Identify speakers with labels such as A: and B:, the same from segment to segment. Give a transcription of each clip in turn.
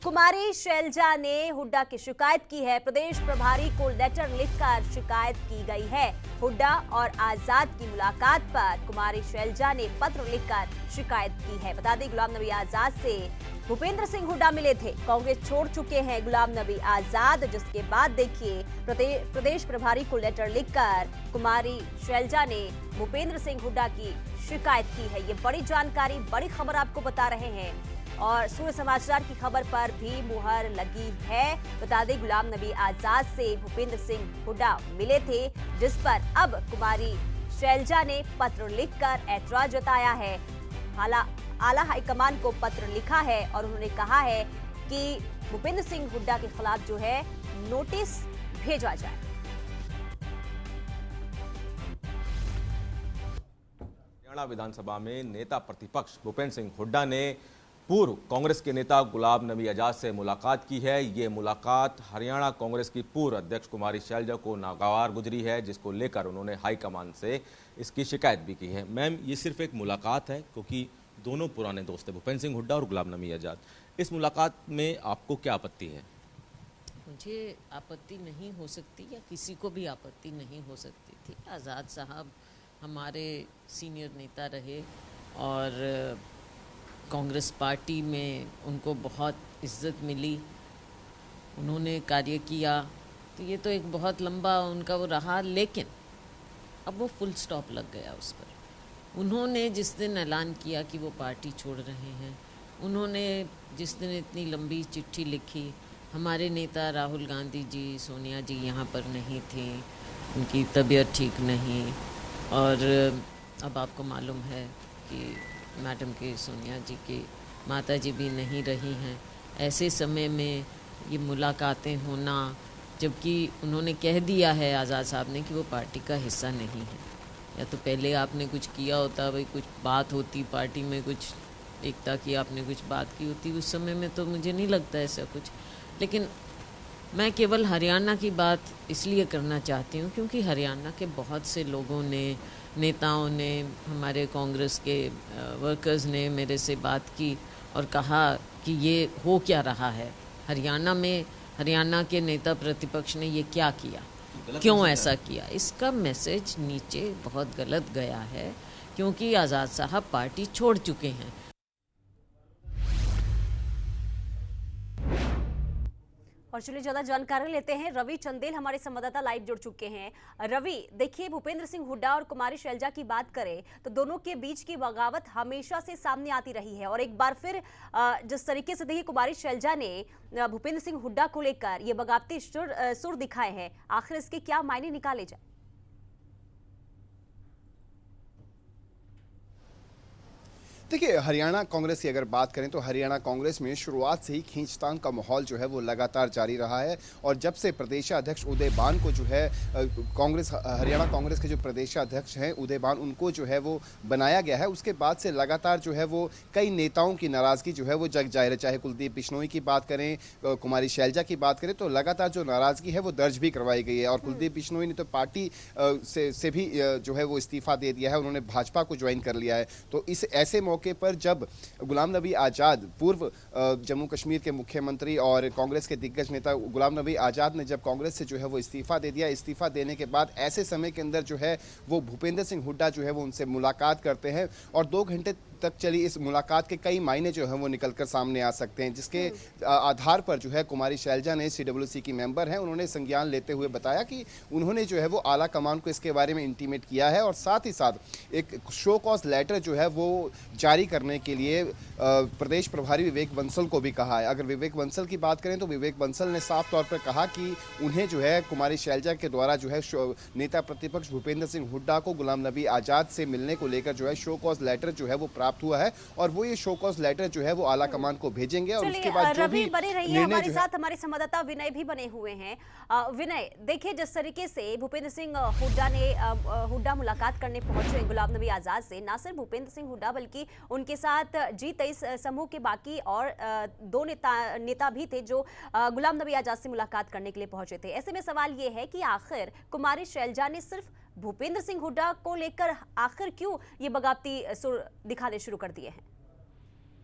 A: कुमारी शैलजा ने हुड्डा की शिकायत की है। प्रदेश प्रभारी को लेटर लिखकर शिकायत की गई है। हुड्डा और आजाद की मुलाकात पर कुमारी शैलजा ने पत्र लिखकर शिकायत की है। बता दें, गुलाम नबी आजाद से भूपेंद्र सिंह हुड्डा मिले थे। कांग्रेस छोड़ चुके हैं गुलाम नबी आजाद, जिसके बाद देखिए प्रदेश प्रभारी को लेटर लिखकर कुमारी शैलजा ने भूपेंद्र सिंह हुड्डा की शिकायत की है। ये बड़ी जानकारी, बड़ी खबर आपको बता रहे हैं और सूर्य समाचार की खबर पर भी मुहर लगी है। बता दें, गुलाम नबी आजाद से भूपेंद्र सिंह हुड्डा मिले थे, जिस पर अब कुमारी शैलजा ने पत्र लिखकर ऐतराज जताया है। आला हाईकमान को पत्र लिखा है और उन्होंने कहा है कि भूपेंद्र सिंह हुड्डा के खिलाफ जो है नोटिस भेजा जाए।
B: हरियाणा विधानसभा में नेता प्रतिपक्ष भूपेंद्र सिंह हुड्डा ने पूर्व कांग्रेस के नेता गुलाम नबी आजाद से मुलाकात की है। ये मुलाकात हरियाणा कांग्रेस की पूर्व अध्यक्ष कुमारी शैलजा को नागवार गुजरी है, जिसको लेकर उन्होंने हाईकमान से इसकी शिकायत भी की है। मैम, ये सिर्फ एक मुलाकात है क्योंकि दोनों पुराने दोस्त हैं, भूपेंद्र सिंह हुड्डा और गुलाम नबी आजाद। इस मुलाकात में आपको क्या आपत्ति है?
C: मुझे आपत्ति नहीं हो सकती या किसी को भी आपत्ति नहीं हो सकती थी। आज़ाद साहब हमारे सीनियर नेता रहे और कांग्रेस पार्टी में उनको बहुत इज्जत मिली, उन्होंने कार्य किया, तो ये तो एक बहुत लंबा उनका वो रहा, लेकिन अब वो फुल स्टॉप लग गया उस पर। उन्होंने जिस दिन ऐलान किया कि वो पार्टी छोड़ रहे हैं, उन्होंने जिस दिन इतनी लंबी चिट्ठी लिखी, हमारे नेता राहुल गांधी जी, सोनिया जी यहाँ पर नहीं थी, उनकी तबीयत ठीक नहीं, और अब आपको मालूम है कि मैडम के सोनिया जी की माता जी भी नहीं रही हैं। ऐसे समय में ये मुलाकातें होना, जबकि उन्होंने कह दिया है आज़ाद साहब ने कि वो पार्टी का हिस्सा नहीं है। या तो पहले आपने कुछ किया होता, भाई कुछ बात होती पार्टी में, कुछ एकता की आपने कुछ बात की होती उस समय में, तो मुझे नहीं लगता ऐसा कुछ। लेकिन मैं केवल हरियाणा की बात इसलिए करना चाहती हूँ क्योंकि हरियाणा के बहुत से लोगों ने, नेताओं ने, हमारे कांग्रेस के वर्कर्स ने मेरे से बात की और कहा कि ये हो क्या रहा है हरियाणा में, हरियाणा के नेता प्रतिपक्ष ने ये क्या किया, क्यों ऐसा किया। इसका मैसेज नीचे बहुत गलत गया है क्योंकि आज़ाद साहब पार्टी छोड़ चुके हैं।
A: और चलिए ज्यादा जानकारी लेते हैं। रवि चंदेल हमारे संवाददाता लाइव जुड़ चुके हैं। रवि, देखिए, भूपेंद्र सिंह हुड्डा और कुमारी शैलजा की बात करें तो दोनों के बीच की बगावत हमेशा से सामने आती रही है और एक बार फिर जिस तरीके से देखिए कुमारी शैलजा ने भूपेंद्र सिंह हुड्डा को लेकर ये बगावती सुर दिखाए हैं, आखिर इसके क्या मायने निकाले जाए?
D: देखिए, हरियाणा कांग्रेस की अगर बात करें तो हरियाणा कांग्रेस में शुरुआत से ही खींचतान का माहौल जो है वो लगातार जारी रहा है। और जब से प्रदेशाध्यक्ष उदयबान को जो है कांग्रेस, हरियाणा कांग्रेस के जो प्रदेशाध्यक्ष हैं उदयबान, उनको जो है वो बनाया गया है, उसके बाद से लगातार जो है वो कई नेताओं की नाराज़गी जो है वो जग जाहिर है। चाहे कुलदीप बिश्नोई की बात करें, कुमारी शैलजा की बात करें, तो लगातार जो नाराज़गी है वो दर्ज भी करवाई गई है। और कुलदीप बिश्नोई ने तो पार्टी से भी जो है वो इस्तीफा दे दिया है, उन्होंने भाजपा को ज्वाइन कर लिया है। तो इस ऐसे मौके पर जब गुलाम नबी आजाद, पूर्व जम्मू कश्मीर के मुख्यमंत्री और कांग्रेस के दिग्गज नेता गुलाम नबी आजाद ने जब कांग्रेस से जो है वो इस्तीफा दे दिया, इस्तीफा देने के बाद ऐसे समय के अंदर जो है वो भूपेंद्र सिंह हुड्डा जो है वो उनसे मुलाकात करते हैं और 2 घंटे तक चली इस मुलाकात के कई मायने जो हैं वो निकलकर सामने आ सकते हैं, जिसके आधार पर जो है कुमारी शैलजा ने CWC की मेंबर हैं, उन्होंने संज्ञान लेते हुए बताया कि उन्होंने जो है वो आला कमान को इसके बारे में इंटीमेट किया है और साथ ही साथ एक शो कॉज लेटर जो है वो जारी करने के लिए प्रदेश प्रभारी विवेक बंसल को भी कहा है। अगर विवेक बंसल की बात करें तो विवेक बंसल ने साफ तौर पर कहा कि उन्हें जो है कुमारी शैलजा के द्वारा जो है नेता प्रतिपक्ष भूपेंद्र सिंह हुड्डा को गुलाम नबी आजाद से मिलने को लेकर जो है शो कॉज लेटर जो है वो प्राप्त हुआ है और वो ये शो कॉज लेटर जो है वो आला कमान को भेजेंगे। और उसके बाद जो भी
A: बने रहिए, हमारे साथ हमारे संवाददाता विनय भी बने हुए हैं। विनय, देखिए, जिस तरीके से भूपेंद्र सिंह हुड्डा मुलाकात करने पहुंचे गुलाम नबी आजाद से, ना सिर्फ भूपेंद्र सिंह हुड्डा बल्कि उनके साथ G23 समूह के बाकी और 2 नेता भी थे जो गुलाम नबी आजाद से मुलाकात करने के लिए पहुंचे थे। ऐसे में सवाल ये है कि आखिर कुमारी शैलजा ने सिर्फ भूपेंद्र सिंह हुड्डा को लेकर आखिर क्यों ये बगावती सुर दिखाने शुरू कर दिए हैं?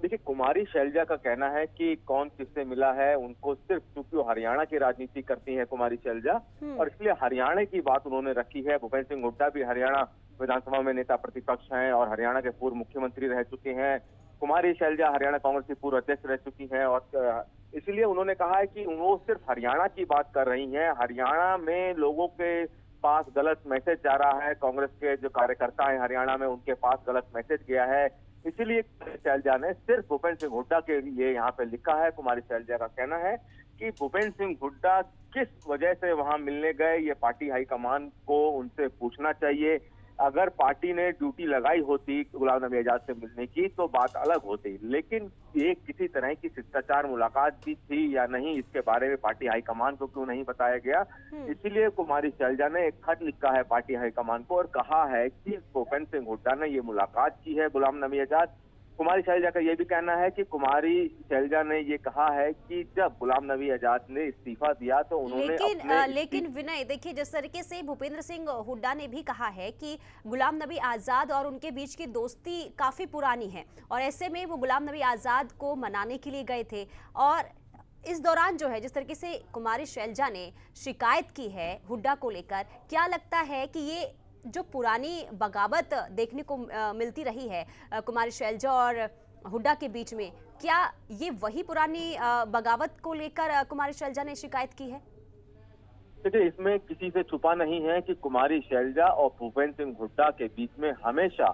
E: देखिए, कुमारी शैलजा का कहना है कि कौन किससे मिला है, उनको सिर्फ क्योंकि वो हरियाणा की राजनीति करती है कुमारी शैलजा, और इसलिए हरियाणा की बात उन्होंने रखी है। भूपेंद्र सिंह हुड्डा भी हरियाणा विधानसभा में नेता प्रतिपक्ष हैं और हरियाणा के पूर्व मुख्यमंत्री रह चुके हैं। कुमारी शैलजा हरियाणा कांग्रेस की पूर्व अध्यक्ष रह चुकी हैं और इसलिए उन्होंने कहा है कि वो सिर्फ हरियाणा की बात कर रही हैं। हरियाणा में लोगों के पास गलत मैसेज जा रहा है, कांग्रेस के जो कार्यकर्ता हैं हरियाणा में उनके पास गलत मैसेज गया है, इसीलिए शैलजा ने सिर्फ भूपेंद्र सिंह हुड्डा के लिए यहाँ पे लिखा है। कुमारी शैलजा का कहना है कि भूपेंद्र सिंह हुड्डा किस वजह से वहां मिलने गए, ये पार्टी हाईकमान को उनसे पूछना चाहिए। अगर पार्टी ने ड्यूटी लगाई होती गुलाम नबी आजाद से मिलने की तो बात अलग होती, लेकिन ये किसी तरह की शिष्टाचार मुलाकात भी थी या नहीं, इसके बारे में पार्टी हाईकमान को क्यों नहीं बताया गया। इसीलिए कुमारी शैलजा ने एक खत लिखा है पार्टी हाईकमान को और कहा है कि भूपेंद्र सिंह हुड्डा ने ये मुलाकात की है गुलाम नबी आजाद। कुमारी शैलजा का ये भी कहना है कि कुमारी शैलजा ने ये कहा है कि जब गुलाम नबी आजाद ने इस्तीफा दिया तो उन्होंने
A: लेकिन विनय, देखिए जिस तरीके से भूपेंद्र सिंह हुड्डा ने भी कहा है कि गुलाम नबी आजाद और उनके बीच की दोस्ती काफी पुरानी है और ऐसे में वो गुलाम नबी आजाद को मनाने के लिए गए थे, और इस दौरान जो है जिस तरीके से कुमारी शैलजा ने शिकायत की है हुड्डा को लेकर, क्या लगता है कि ये जो पुरानी बगावत देखने को मिलती रही है कुमारी शैलजा और हुड्डा के बीच में, क्या ये वही पुरानी बगावत को लेकर कुमारी शैलजा ने शिकायत की है?
E: देखिए, इसमें किसी से छुपा नहीं है कि कुमारी शैलजा और भूपेंद्र सिंह हुड्डा के बीच में हमेशा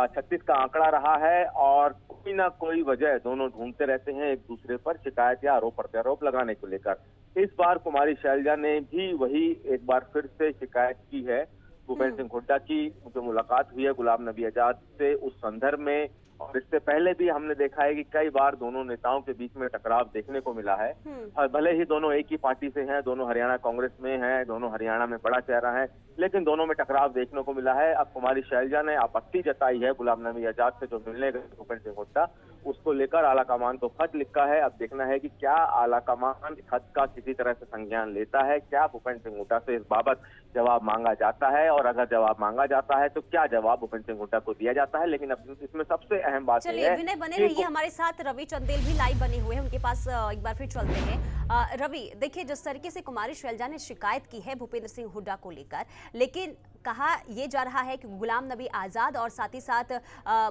E: 36 का आंकड़ा रहा है और कोई ना कोई वजह दोनों ढूंढते रहते हैं एक दूसरे पर शिकायत या आरोप प्रत्यारोप लगाने को लेकर। इस बार कुमारी शैलजा ने भी वही एक बार फिर से शिकायत की है भूपेंद्र सिंह हुड्डा की जो मुलाकात हुई है गुलाम नबी आजाद से उस संदर्भ में, और इससे पहले भी हमने देखा है कि कई बार दोनों नेताओं के बीच में टकराव देखने को मिला है। और भले ही दोनों एक ही पार्टी से हैं, दोनों हरियाणा कांग्रेस में हैं, दोनों हरियाणा में बड़ा चेहरा है, लेकिन दोनों में टकराव देखने को मिला है। अब कुमारी शैलजा ने आपत्ति जताई है गुलाम नबी आजाद से जो मिलने गए भूपेंद्र सिंह हुड्डा, उसको लेकर आलाकमान को खत लिखा है। अब देखना है कि क्या आलाकमान खत का किसी तरह से संज्ञान लेता है, क्या भूपेंद्र सिंह हुड्डा से इस बाबत जवाब मांगा जाता है, और अगर जवाब मांगा जाता है तो क्या जवाब भूपेंद्र सिंह हुड्डा को दिया जाता है। लेकिन अब इसमें सबसे अहम बात
A: चलिए विनय बने रहिए हमारे साथ, रवि चंदेल भी लाइव बने हुए हैं, उनके पास एक बार फिर चलते हैं। रवि, देखिए जिस तरीके से कुमारी शैलजा ने शिकायत की है भूपेंद्र सिंह हुड्डा को लेकर, लेकिन कहा यह जा रहा है कि गुलाम नबी आजाद और साथ ही साथ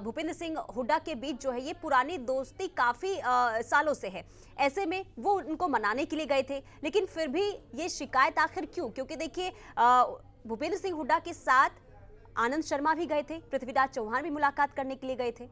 A: भूपेंद्र सिंह हुड्डा के बीच जो है ये पुरानी दोस्ती काफी सालों से है, ऐसे में वो उनको मनाने के लिए गए थे, लेकिन फिर भी ये शिकायत आखिर क्यों? क्योंकि देखिए भूपेंद्र सिंह हुड्डा के साथ आनंद शर्मा भी गए थे, पृथ्वीराज चौहान भी मुलाकात करने के लिए गए थे।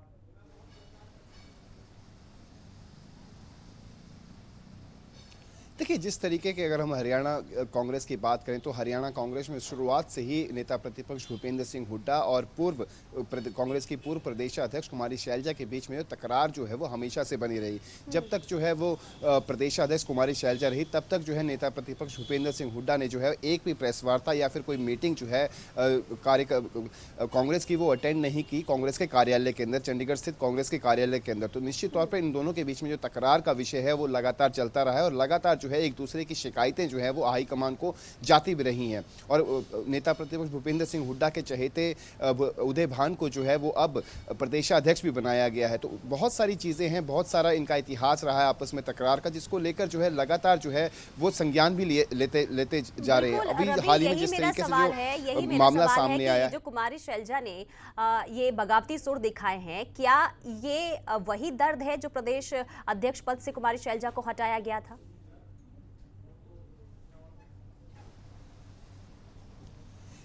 D: देखिए, जिस तरीके के अगर हम हरियाणा कांग्रेस की बात करें तो हरियाणा कांग्रेस में शुरुआत से ही नेता प्रतिपक्ष भूपेंद्र सिंह हुड्डा और पूर्व कांग्रेस की पूर्व प्रदेश अध्यक्ष कुमारी शैलजा के बीच में तकरार जो है वो हमेशा से बनी रही। जब तक जो है वो प्रदेश अध्यक्ष कुमारी शैलजा रही तब तक जो है नेता प्रतिपक्ष भूपेंद्र सिंह हुड्डा ने जो है एक भी प्रेस वार्ता या फिर कोई मीटिंग जो है कांग्रेस की वो अटेंड नहीं की कांग्रेस के कार्यालय के अंदर, चंडीगढ़ स्थित कांग्रेस के कार्यालय के अंदर। तो निश्चित तौर पर इन दोनों के बीच में जो तकरार का विषय है वो लगातार चलता रहा है और लगातार जो है एक दूसरे की शिकायतें जो है वो हाईकमान को जाती भी रही हैं। और नेता प्रतिपक्ष भूपेंद्र सिंह हुड्डा के चहेते उदय भान को जो है वो अब प्रदेशाध्यक्ष भी बनाया गया है। तो बहुत सारी चीजें हैं, बहुत सारा इनका इतिहास रहा है आपस में तकरार का, जिसको लेकर जो है लगातार जो है वो संज्ञान भी लेते जा रहे हैं। अभी हाल ही में जिस तरीके से जो मामला सामने आया,
A: जो कुमारी शैलजा ने ये बगावती सुर दिखाए हैं, क्या ये वही दर्द है जो प्रदेश अध्यक्ष पद से कुमारी शैलजा को हटाया गया था?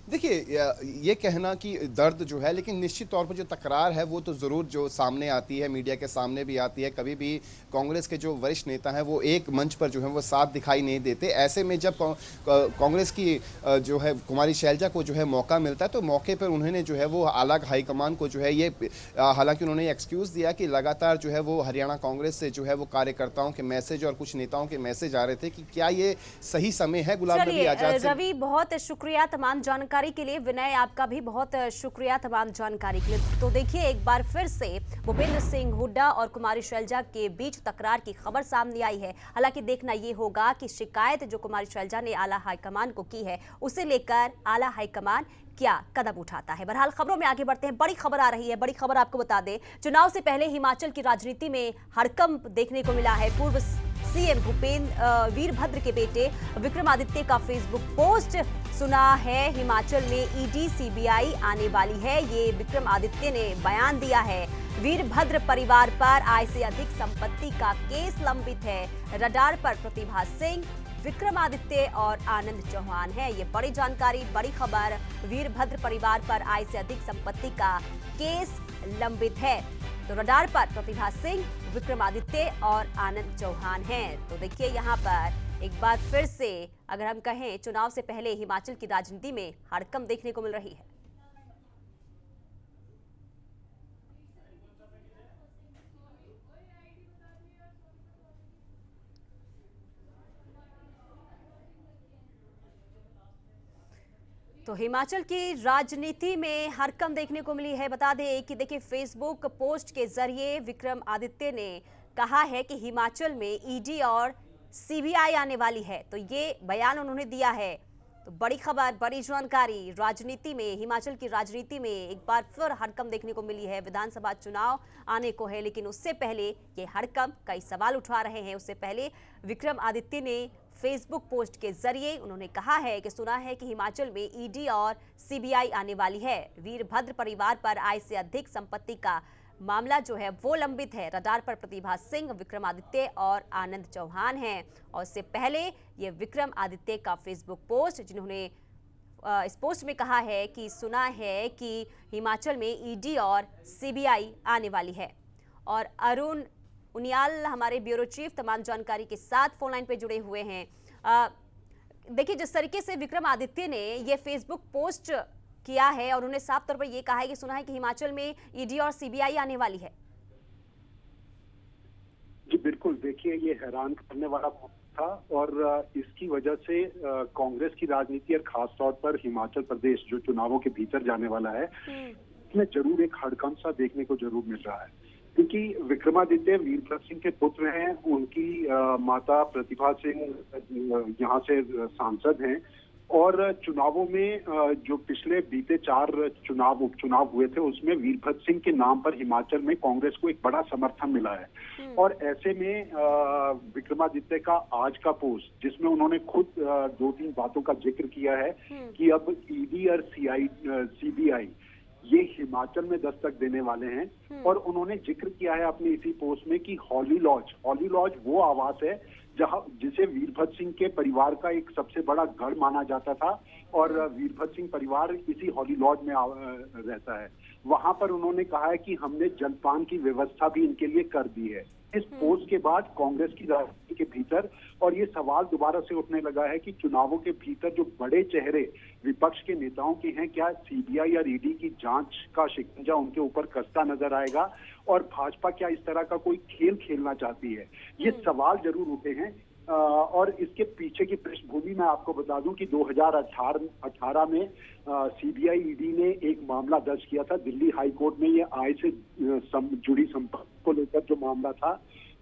D: देखिए, ये कहना कि दर्द जो है, लेकिन निश्चित तौर पर जो तकरार है वो तो ज़रूर जो सामने आती है, मीडिया के सामने भी आती है। कभी भी कांग्रेस के जो वरिष्ठ नेता हैं वो एक मंच पर जो है वो साथ दिखाई नहीं देते। ऐसे में जब कांग्रेस की जो है कुमारी शैलजा को जो है मौका मिलता है तो मौके पर उन्होंने जो है वो अलग हाईकमान को जो है ये, हालांकि उन्होंने एक्सक्यूज़ दिया कि लगातार जो है वो हरियाणा कांग्रेस से जो है वो कार्यकर्ताओं के मैसेज और कुछ नेताओं के मैसेज आ रहे थे कि क्या ये सही समय है गुलाम नबी आजाद से।
A: रवि, बहुत शुक्रिया तमाम जानकारी जानकारी के लिए। विनय, आपका भी बहुत शुक्रिया तमाम जानकारी के लिए। तो देखिए, एक बार फिर से भूपेंद्र सिंह हुड्डा और कुमारी शैलजा के बीच तकरार की खबर सामने आई है। हालांकि देखना ये होगा कि शिकायत जो कुमारी शैलजा ने आला हाईकमान को की है, उसे लेकर आला हाईकमान क्या कदम उठाता है। बहरहाल खबरों में आगे बढ़ते हैं। बड़ी खबर आ रही है। बड़ी खबर आपको बता दें, चुनाव से पहले हिमाचल की राजनीति में हड़कंप देखने को मिला है। पूर्व सीएम वीरभद्र के बेटे विक्रमादित्य का फेसबुक पोस्ट। सुना है हिमाचल में ईडी सीबीआई आने वाली है, ये विक्रमादित्य ने बयान दिया है। वीरभद्र परिवार पर आय से अधिक संपत्ति का केस लंबित है। रडार पर प्रतिभा सिंह, विक्रमादित्य और आनंद चौहान है। ये बड़ी जानकारी, बड़ी खबर। वीरभद्र परिवार पर आय से अधिक संपत्ति का केस लंबित है। तो रडार पर प्रतिभा सिंह, विक्रमादित्य और आनंद चौहान हैं। तो देखिए, यहाँ पर एक बार फिर से अगर हम कहें, चुनाव से पहले हिमाचल की राजनीति में हड़कंप देखने को मिल रही है। तो हिमाचल की राजनीति में हड़कंप देखने को मिली है। बता दें कि देखिए, फेसबुक पोस्ट के जरिए विक्रमादित्य ने कहा है कि हिमाचल में ईडी और सीबीआई आने वाली है। तो ये बयान उन्होंने दिया है। तो बड़ी खबर, बड़ी जानकारी। राजनीति में, हिमाचल की राजनीति में एक बार फिर हड़कंप देखने को मिली है। विधानसभा चुनाव आने को है, लेकिन उससे पहले ये हड़कंप कई सवाल उठा रहे हैं। उससे पहले विक्रमादित्य ने फेसबुक पोस्ट के जरिए उन्होंने कहा है कि सुना है कि हिमाचल में ईडी और सीबीआई आने वाली है। वीरभद्र परिवार पर आय से अधिक संपत्ति का मामला जो है वो लंबित है। रडार पर प्रतिभा सिंह, विक्रमादित्य और आनंद चौहान हैं। और इससे पहले ये विक्रमादित्य का फेसबुक पोस्ट, जिन्होंने इस पोस्ट में कहा है कि सुना है कि हिमाचल में ईडी और सीबीआई आने वाली है। और अरुण उनियाल हमारे ब्यूरो चीफ तमाम जानकारी के साथ फोन लाइन पे जुड़े हुए हैं। देखिए, जिस तरीके से विक्रमादित्य ने ये फेसबुक पोस्ट किया है और उन्होंने साफ तौर पर ये कहा है कि सुना है कि हिमाचल में ईडी और सीबीआई आने वाली है।
F: जी बिल्कुल, देखिए ये हैरान करने वाला था और इसकी वजह से कांग्रेस की राजनीति और खास तौर पर हिमाचल प्रदेश जो चुनावों के भीतर जाने वाला है, इसमें जरूर एक हड़कंप सा देखने को जरूर मिल रहा है। क्योंकि विक्रमादित्य वीरभद्र सिंह के पुत्र हैं, उनकी माता प्रतिभा सिंह यहाँ से सांसद हैं और चुनावों में जो पिछले बीते 4 उपचुनाव हुए थे, उसमें वीरभद्र सिंह के नाम पर हिमाचल में कांग्रेस को एक बड़ा समर्थन मिला है। और ऐसे में विक्रमादित्य का आज का पोस्ट, जिसमें उन्होंने खुद 2-3 बातों का जिक्र किया है कि अब ईडी और सीबीआई ये हिमाचल में दस्तक देने वाले हैं। और उन्होंने जिक्र किया है अपने इसी पोस्ट में कि हॉली लॉज वो आवास है जिसे वीरभद्र सिंह के परिवार का एक सबसे बड़ा गढ़ माना जाता था और वीरभद्र सिंह परिवार इसी हॉली लॉज में रहता है। वहां पर उन्होंने कहा है कि हमने जलपान की व्यवस्था भी इनके लिए कर दी है। इस पोस्ट के बाद कांग्रेस की राजनीति के भीतर और ये सवाल दोबारा से उठने लगा है कि चुनावों के भीतर जो बड़े चेहरे विपक्ष के नेताओं के हैं, क्या सीबीआई और ईडी की जांच का शिकंजा उनके ऊपर कसता नजर आएगा और भाजपा क्या इस तरह का कोई खेल खेलना चाहती है? ये सवाल जरूर उठे हैं। और इसके पीछे की पृष्ठभूमि मैं आपको बता दूं कि 2018 में सीबीआई ईडी ने एक मामला दर्ज किया था दिल्ली हाई कोर्ट में। ये आय से जुड़ी संपत्ति को लेकर जो मामला था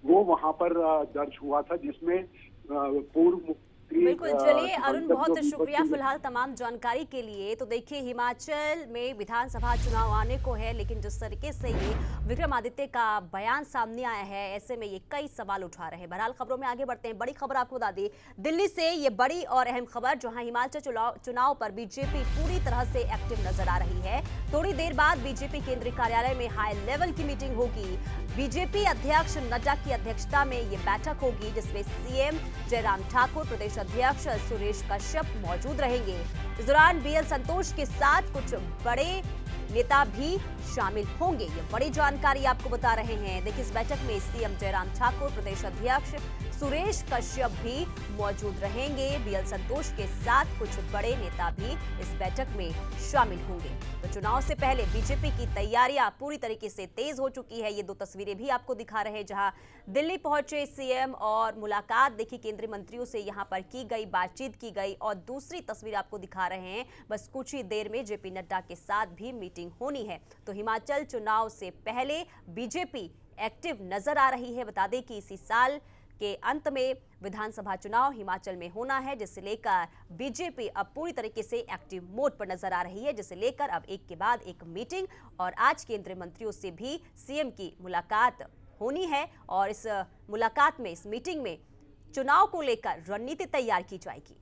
F: वो वहां पर दर्ज हुआ था, जिसमें पूर्व
A: बिल्कुल। चलिए अरुण, बहुत शुक्रिया फिलहाल तमाम जानकारी के लिए। तो देखिए, हिमाचल में विधानसभा चुनाव आने को है, लेकिन जिस तरीके से ये विक्रमादित्य का बयान सामने आया है, ऐसे में ये कई सवाल उठा रहे हैं। बहरहाल खबरों में आगे बढ़ते हैं। बड़ी खबर आपको बता दी दिल्ली से, ये बड़ी और अहम खबर, जहां हिमाचल चुनाव पर बीजेपी पूरी तरह से एक्टिव नजर आ रही है। थोड़ी देर बाद बीजेपी केंद्रीय कार्यालय में हाई लेवल की मीटिंग होगी। बीजेपी अध्यक्ष नड्डा की अध्यक्षता में ये बैठक होगी, जिसमें सीएम जयराम ठाकुर, प्रदेश अध्यक्ष सुरेश कश्यप मौजूद रहेंगे। इस दौरान बीएल संतोष के साथ कुछ बड़े नेता भी शामिल होंगे। ये बड़ी जानकारी आपको बता रहे हैं। देखिए, इस बैठक में सीएम जयराम ठाकुर, प्रदेश अध्यक्ष सुरेश कश्यप भी मौजूद रहेंगे। बीएल संतोष के साथ कुछ बड़े नेता भी इस बैठक में शामिल होंगे। तो चुनाव से पहले बीजेपी की तैयारियां पूरी तरीके से तेज हो चुकी है। ये दो तस्वीरें भी आपको दिखा रहे हैं, जहां दिल्ली पहुंचे सीएम और मुलाकात देखी केंद्रीय मंत्रियों से यहां पर की गई, बातचीत की गई। और दूसरी तस्वीर आपको दिखा रहे हैं, बस कुछ ही देर में जेपी नड्डा के साथ भी मीटिंग होनी है। तो हिमाचल चुनाव से पहले बीजेपी एक्टिव नजर आ रही है। बता दें कि इसी साल के अंत में विधानसभा चुनाव हिमाचल में होना है, जिसे लेकर बीजेपी अब पूरी तरीके से एक्टिव मोड पर नजर आ रही है, जिसे लेकर अब एक के बाद एक मीटिंग। और आज केंद्रीय मंत्रियों से भी सीएम की मुलाकात होनी है और इस मुलाकात में, इस मीटिंग में चुनाव को लेकर रणनीति तैयार की जाएगी।